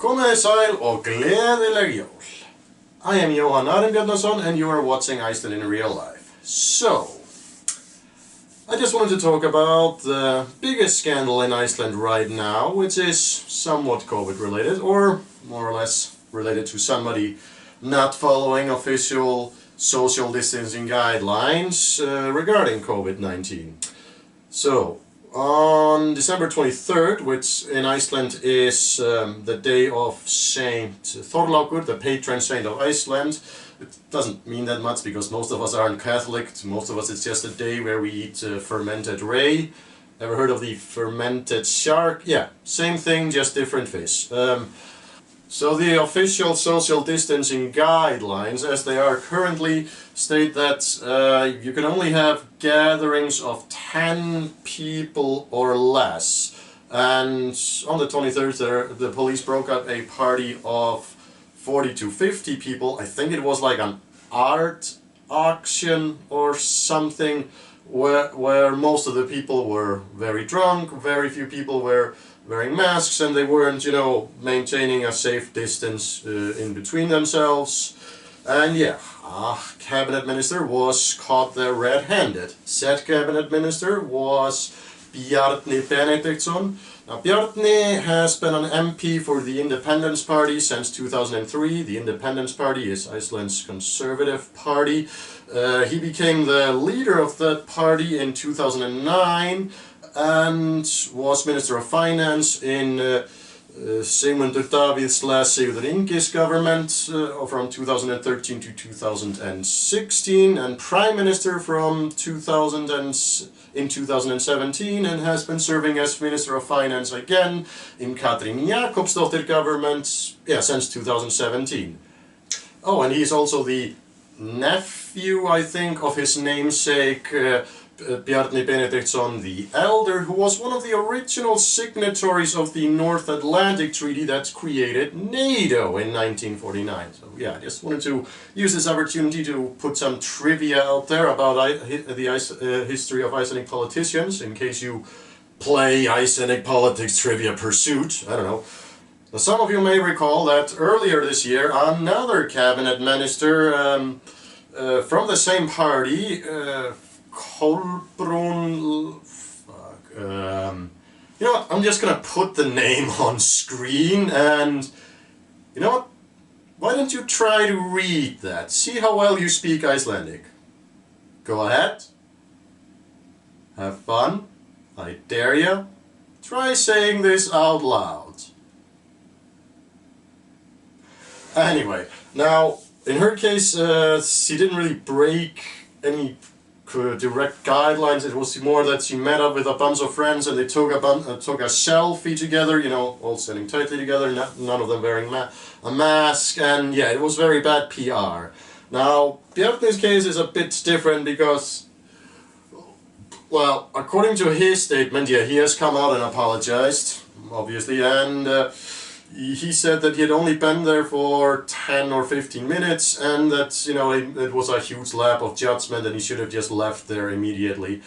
Komið sæl og gleðileg jól. I am Jóhann Arinbjarnarson and you are watching Iceland in real life. So, I just wanted to talk about the biggest scandal in Iceland right now, which is somewhat COVID related, or more or less related to somebody not following official social distancing guidelines regarding COVID-19. So, on December 23rd, which in Iceland is the day of Saint Thorlákur, the patron saint of Iceland. It doesn't mean that much because most of us aren't Catholic. To most of us it's just a day where we eat fermented ray. Ever heard of the fermented shark? Yeah, same thing, just different fish. So the official social distancing guidelines, as they are currently, state that you can only have gatherings of 10 people or less. And on the 23rd, the police broke up a party of 40 to 50 people. I think it was like an art auction or something, where most of the people were very drunk, very few people were wearing masks, and they weren't, you know, maintaining a safe distance in between themselves. And yeah, a cabinet minister was caught there red-handed. Said cabinet minister was Bjarni Benediktsson. Now, Bjarni has been an MP for the Independence Party since 2003. The Independence Party is Iceland's conservative party. He became the leader of that party in 2009 and was Minister of Finance in Sigmundur Davíðs Sigurður Ingi's government from 2013 to 2016, and Prime Minister from 2017, and has been serving as Minister of Finance again in Katrín Jakobsdóttir government since 2017. Oh, and he's also the nephew, I think, of his namesake Bjarni Benediktsson the Elder, who was one of the original signatories of the North Atlantic Treaty that created NATO in 1949. So yeah, I just wanted to use this opportunity to put some trivia out there about the history of Icelandic politicians, in case you play Icelandic Politics Trivia Pursuit. I don't know. Now, some of you may recall that earlier this year another cabinet minister from the same party, Kolbrún, you know what, I'm just gonna put the name on screen, and you know what, why don't you try to read that? See how well you speak Icelandic. Go ahead. Have fun. I dare you. Try saying this out loud. Anyway, now, in her case, she didn't really break any direct guidelines. It was more that she met up with a bunch of friends and they took a selfie together, you know, all sitting tightly together, none of them wearing a mask, and yeah, it was very bad PR. Now, Bjarni's case is a bit different because, well, according to his statement, yeah, he has come out and apologized, obviously, and he said that he had only been there for 10 or 15 minutes and that, you know, it was a huge lapse of judgment and he should have just left there immediately.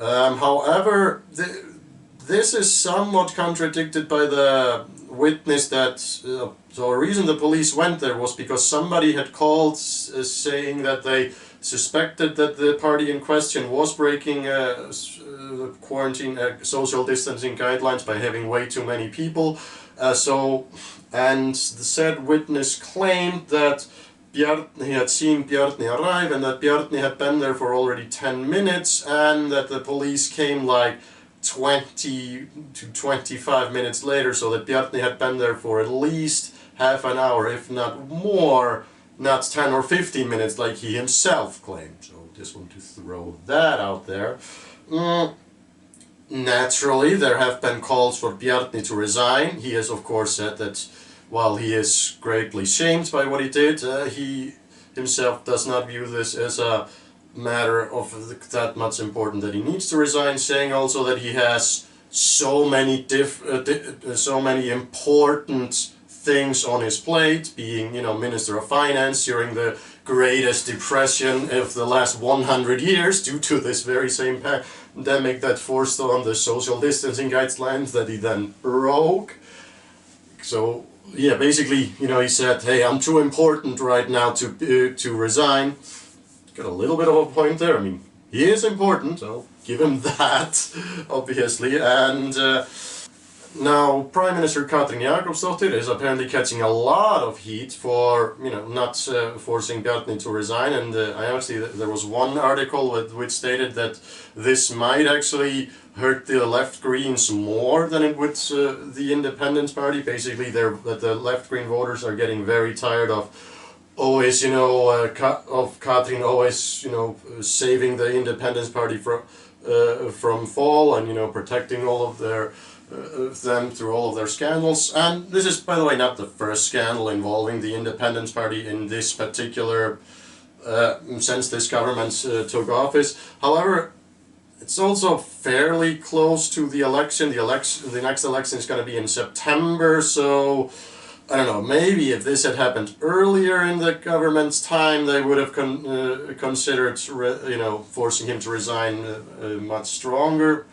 However, this is somewhat contradicted by the witness that, so the reason the police went there was because somebody had called saying that they suspected that the party in question was breaking quarantine social distancing guidelines by having way too many people. And the said witness claimed that Bjarni had seen Bjarni arrive and that Bjarni had been there for already 10 minutes and that the police came like 20 to 25 minutes later, so that Bjarni had been there for at least half an hour, if not more, not 10 or 15 minutes like he himself claimed. So just want to throw that out there. Naturally, there have been calls for Bjarni to resign. He has, of course, said that while he is greatly shamed by what he did, he himself does not view this as a matter of that much important that he needs to resign, saying also that he has so many important things on his plate, being, you know, Minister of Finance during the greatest depression of the last 100 years due to this very same pandemic that forced on the social distancing guidelines that he then broke. So yeah, basically, you know, he said, hey, I'm too important right now to resign. Got a little bit of a point there. I mean, he is important, I'll give him that, obviously. And now, Prime Minister Katrín Jakobsdóttir is apparently catching a lot of heat for, you know, not forcing Bjarni to resign. And I actually, there was one article which stated that this might actually hurt the left Greens more than it would the Independence Party. Basically, that the left Green voters are getting very tired of always, you know, of Katrín always, you know, saving the Independence Party from fall and, you know, protecting all of them through all of their scandals. And this is, by the way, not the first scandal involving the Independence Party in this particular since this government took office. However, it's also fairly close to the election. The next election is going to be in September, so I don't know, maybe if this had happened earlier in the government's time, they would have considered, you know, forcing him to resign much stronger.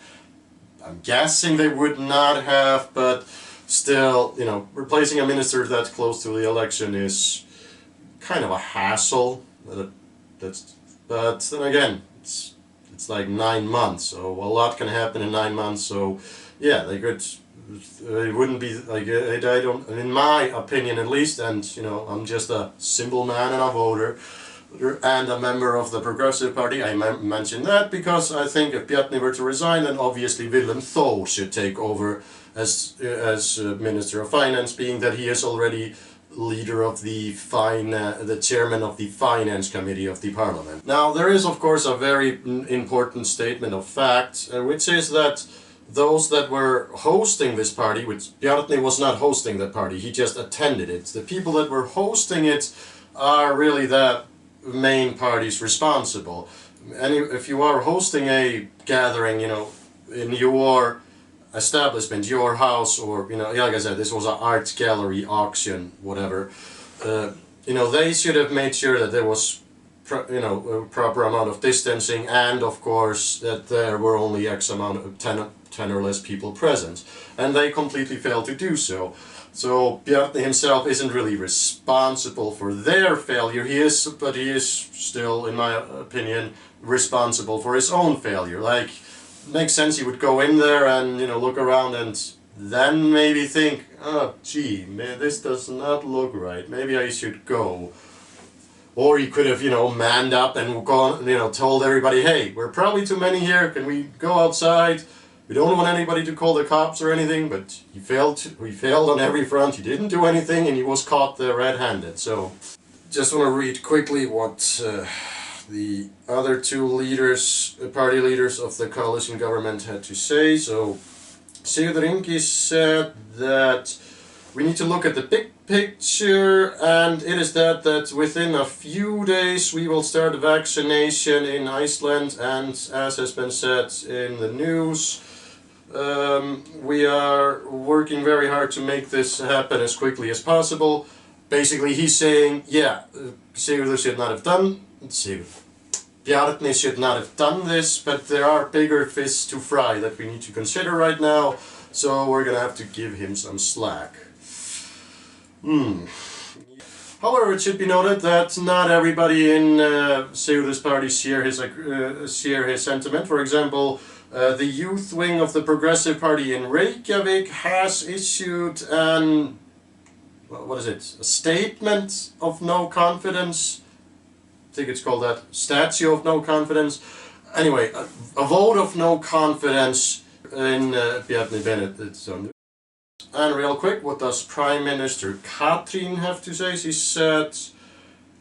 I'm guessing they would not have, but still, you know, replacing a minister that close to the election is kind of a hassle. But then again, it's like 9 months, so a lot can happen in 9 months. So yeah, they could. It wouldn't be like I don't, in my opinion at least, and you know, I'm just a simple man and a voter and a member of the Progressive Party. I mention that because I think if Bjarni were to resign, then obviously Willum Þór should take over as Minister of Finance, being that he is already leader of the chairman of the Finance Committee of the Parliament. Now, there is of course a very important statement of fact, which is that those that were hosting this party, which Bjarni was not hosting the party, he just attended it. The people that were hosting it are really the main parties responsible. And if you are hosting a gathering, you know, in your establishment, your house, or, you know, like I said, this was an art gallery, auction, whatever, you know, they should have made sure that there was, you know, a proper amount of distancing, and of course that there were only X amount of 10 or less people present, and they completely failed to do so. So Bjarni himself isn't really responsible for their failure. But he is still, in my opinion, responsible for his own failure. Like, makes sense, he would go in there and, you know, look around and then maybe think, oh gee, man, this does not look right, maybe I should go. Or he could have, you know, manned up and gone, you know, told everybody, hey, we're probably too many here, can we go outside? We don't want anybody to call the cops or anything. But he failed on every front. He didn't do anything, and he was caught red-handed. So, just want to read quickly what the other two party leaders of the coalition government had to say. So, Sigurður Ingi said that we need to look at the big picture, and it is that within a few days we will start vaccination in Iceland, and as has been said in the news, we are working very hard to make this happen as quickly as possible. Basically, he's saying, yeah, Bjarni should not have done this, but there are bigger fish to fry that we need to consider right now, so we're gonna have to give him some slack. However, it should be noted that not everybody in Sigurður's party share his sentiment. For example, the youth wing of the Progressive Party in Reykjavik has issued a statement of no confidence. I think it's called that, statue of no confidence. Anyway, a vote of no confidence in Bjarni Benediktsson. And real quick, what does Prime Minister Katrín have to say? She said,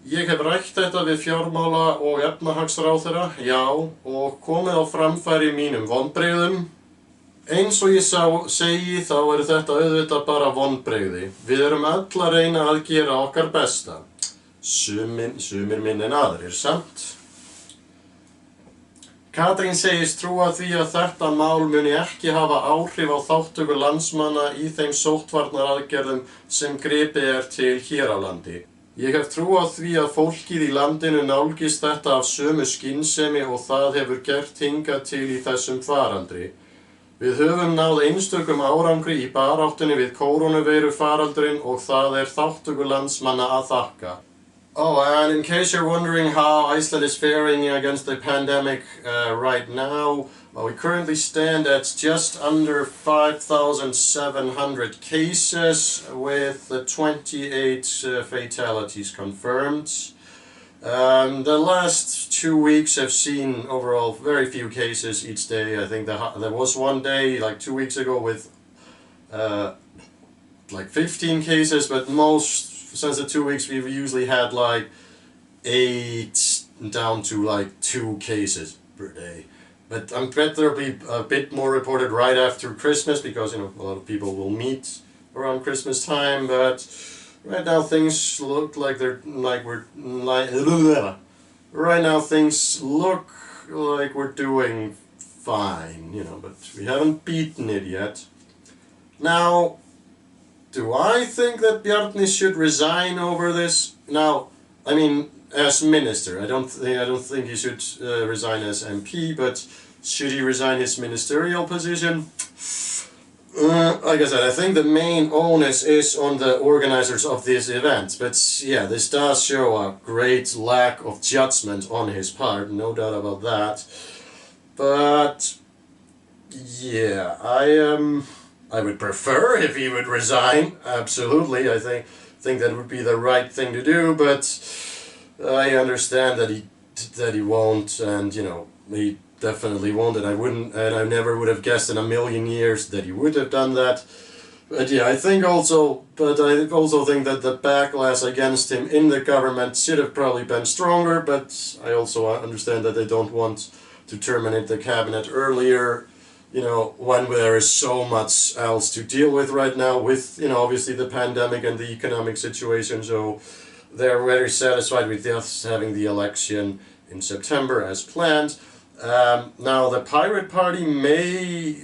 ég hef rætt þetta við fjármála- og efnahagsráðherra, já, og komið á framfæri mínum vonbrigðum. Eins og ég segi, þá þetta auðvitað bara vonbrigði. Við erum öll að reyna að gera okkar besta. Sumir minni en aðrir, samt. Katrín segist trúa því að þetta mál muni ekki hafa áhrif á þátttöku landsmanna í þeim sóttvarnaraðgerðum sem gripið til hér á landi. Ég hef trú á því að fólkið í landinu nálgist þetta af sömu skynsemi og það hefur gert hingað til í þessum faraldri. Við höfum náð einstökum árangri í baráttunni við kórónuveirufaraldurinn og það þátttöku landsmanna að þakka. Oh, and in case you're wondering how Iceland is faring against the pandemic right now, we currently stand at just under 5,700 cases with 28 fatalities confirmed. The last 2 weeks have seen overall very few cases each day. I think there was one day like 2 weeks ago with like 15 cases, but since the 2 weeks we've usually had like 8 down to like 2 cases per day. But I bet there'll be a bit more reported right after Christmas because, you know, a lot of people will meet around Christmas time, but right now things look like right now things look like we're doing fine, you know, but we haven't beaten it yet. Now, do I think that Bjarni should resign over this? Now, I mean, as minister, I don't think he should resign as MP, but should he resign his ministerial position? Like I said, I think the main onus is on the organizers of this event, but yeah, this does show a great lack of judgment on his part, no doubt about that. But yeah, I would prefer if he would resign, absolutely. I think that would be the right thing to do, but I understand that he won't, and you know, he definitely won't, and I never would have guessed in a million years that he would have done that. But yeah, I also think that the backlash against him in the government should have probably been stronger, but I also understand that they don't want to terminate the cabinet earlier, you know, when there is so much else to deal with right now with, you know, obviously the pandemic and the economic situation, so they're very satisfied with us having the election in September as planned. Now the Pirate Party may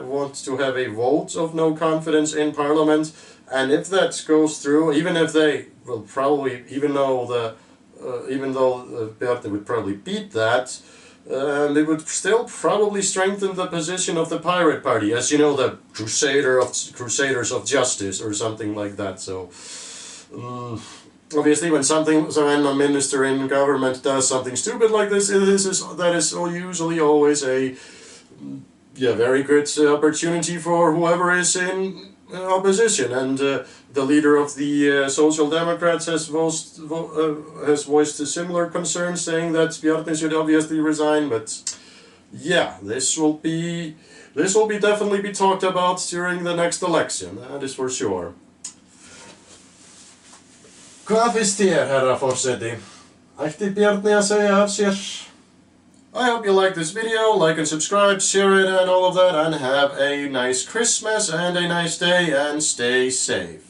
want to have a vote of no confidence in Parliament, and if that goes through, even if they will probably, even though Bjarni would probably beat that, it would still probably strengthen the position of the Pirate Party, as you know, the Crusaders of Justice or something like that. So obviously, when a minister in government does something stupid like this, that is usually always a very good opportunity for whoever is in opposition. And the leader of the Social Democrats has voiced a similar concern, saying that Bjarni should obviously resign. But yeah, this will definitely be talked about during the next election. That is for sure. Hvað finnst þér, herra forseti? Ætti Bjarni að segja af sér? I hope you like this video, like and subscribe, share it and all of that, and have a nice Christmas and a nice day, and stay safe.